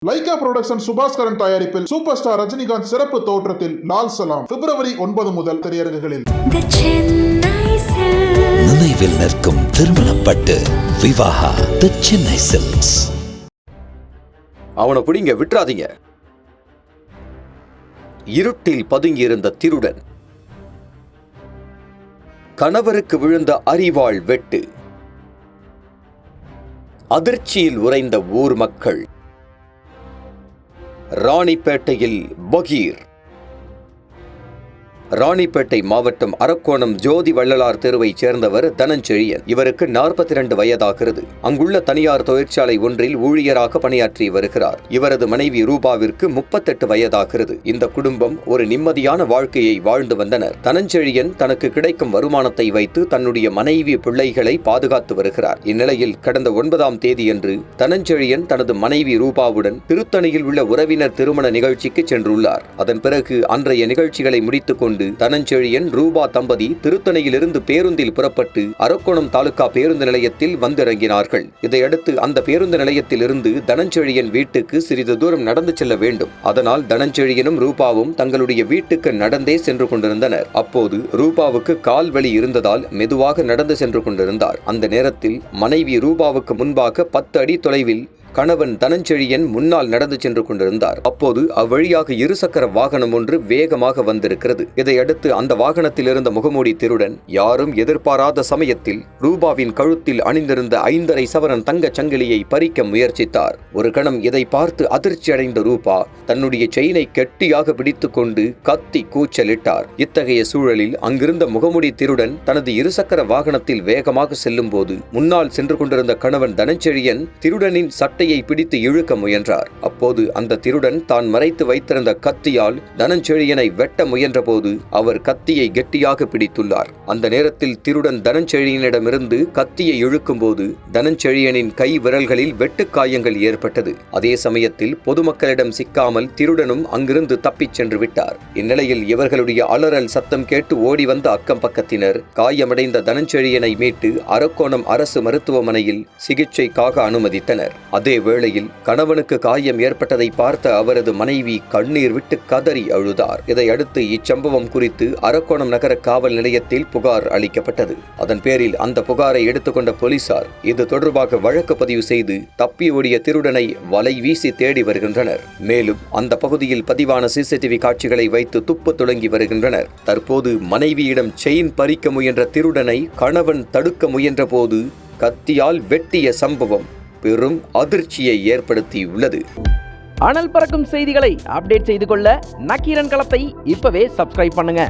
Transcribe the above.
Lyca production Subaskaran தயாரிப்பில் super star Rajinikanth சிறப்பு தோற்றத்தில் லால் சலாம் பிப்ரவரி 9 முதல் திரையரங்குகளில். நினைவில் நிற்கும் திருமணப்பட்டு விவாஹா தி சென்னை சில்க்ஸ். அவனை பிடிங்க, விட்டுறாதீங்க. இருட்டில் பதுங்கியிருந்த திருடன். கணவருக்கு விழுந்த அரிவாள் வெட்டு. அதிர்ச்சியில் உறைந்த ஊர் மக்கள். ராணிப்பேட்டையில் பகீர். ராணிப்பேட்டை மாவட்டம் அரக்கோணம் ஜோதி வள்ளலார் தெருவைச் சேர்ந்தவர் தனஞ்செழியன். இவருக்கு 42 வயதாகிறது. அங்குள்ள தனியார் தொழிற்சாலை ஒன்றில் ஊழியராக பணியாற்றி வருகிறார். இவரது மனைவி ரூபாவிற்கு 38 வயதாகிறது. இந்த குடும்பம் ஒரு நிம்மதியான வாழ்க்கையை வாழ்ந்து வந்தனர். தனஞ்செழியன் தனக்கு கிடைக்கும் வருமானத்தை வைத்து தன்னுடைய மனைவி பிள்ளைகளை பாதுகாத்து வருகிறார். இந்நிலையில் கடந்த 9ஆம் தேதியன்று தனஞ்செழியன் தனது மனைவி ரூபாவுடன் திருத்தணியில் உள்ள உறவினர் திருமண நிகழ்ச்சிக்கு சென்றுள்ளார். அதன் பிறகு அன்றைய நிகழ்ச்சிகளை முடித்துக் கொண்டு தனஞ்செழியன் ரூபா தம்பதி திருத்தணியிலிருந்து பேருந்தில் புறப்பட்டு அரக்கோணம் தாலுகா பேருந்து நிலையத்தில் வந்திறங்கினார்கள். இதையடுத்து அந்த பேருந்து நிலையத்தில் இருந்து தனஞ்செழியன் வீட்டுக்கு சிறிது தூரம் நடந்து செல்ல வேண்டும். அதனால் தனஞ்செழியனும் ரூபாவும் தங்களுடைய வீட்டுக்கு நடந்தே சென்று கொண்டிருந்தனர். அப்போது ரூபாவுக்கு கால் வலி இருந்ததால் மெதுவாக நடந்து சென்று கொண்டிருந்தார். அந்த நேரத்தில் மனைவி ரூபாவுக்கு முன்பாக 10 அடி தொலைவில் கணவன் தனஞ்செழியன் முன்னால் நடந்து சென்று கொண்டிருந்தார். அப்போது அவ்வழியாக இருசக்கர வாகனம் ஒன்று வேகமாக வந்திருக்கிறது. இதையடுத்து அந்த வாகனத்தில் இருந்த முகமூடி திருடன் யாரும் எதிர்பாராத சமயத்தில் ரூபாவின் கழுத்தில் அணிந்திருந்த 5.5 சவரன் தங்க சங்கிலியை பறிக்க முயற்சித்தார். ஒரு கணம் இதை பார்த்து அதிர்ச்சி அடைந்த ரூபா தன்னுடைய செயினை கெட்டியாக பிடித்துக் கொண்டு கத்தி கூச்சலிட்டார். இத்தகைய சூழலில் அங்கிருந்த முகமூடி திருடன் தனது இருசக்கர வாகனத்தில் வேகமாக செல்லும் போது முன்னால் சென்று கொண்டிருந்த கணவன் தனஞ்செழியன் திருடனின் சட்டையை பிடித்து இழுக்க முயன்றார். அப்போது அந்த திருடன் தான் மறைத்து வைத்திருந்த கத்தியால் தனஞ்செழியனை வெட்ட முயன்ற போது அவர் கத்தியை கெட்டியாக பிடித்துள்ளார். அந்த நேரத்தில் திருடன் தனஞ்செழியனிடமிருந்து கத்தியை இழுக்கும் போது தனஞ்செழியனின் கை விரல்களில் வெட்டுக்காயங்கள் ஏற்பட்டது. அதே சமயத்தில் பொதுமக்களிடம் சிக்காமல் திருடனும் அங்கிருந்து தப்பிச் சென்று விட்டார். இந்நிலையில் இவர்களுடைய அலறல் சத்தம் கேட்டு ஓடி வந்த அக்கம் பக்கத்தினர் காயமடைந்த தனஞ்செழியனை மீட்டு அரக்கோணம் அரசு மருத்துவமனையில் சிகிச்சைக்காக அனுமதித்தனர். அதே வேளையில் கணவனுக்கு காயம் ஏற்பட்டதை பார்த்த அவரது மனைவி கண்ணீர் விட்டு கதறி அழுதார். இதையடுத்து இச்சம்பவம் குறித்து அரக்கோணம் நகர காவல் நிலையத்தில் புகார் அளிக்கப்பட்டது. அதன் பேரில் அந்த புகாரை எடுத்துக்கொண்ட போலீசார் இது தொடர்பாக வழக்கு பதிவு செய்து தப்பி ஓடிய திருடனை வலை வீசி தேடி வருகின்றனர். மேலும் அந்த பகுதியில் பதிவான CCTV காட்சிகளை வைத்து துப்பு தொடங்கி வருகின்றனர். தற்போது மனைவியிடம் செயின் பறிக்க முயன்ற திருடனை கணவன் தடுக்க முயன்ற போது கத்தியால் வெட்டிய சம்பவம் பெரும் அதிர்ச்சியை ஏற்படுத்தியுள்ளது. அனல் பறக்கும் செய்திகளை அப்டேட் செய்து கொள்ள நக்கீரன் களத்தை இப்பவே சப்ஸ்கிரைப் பண்ணுங்க.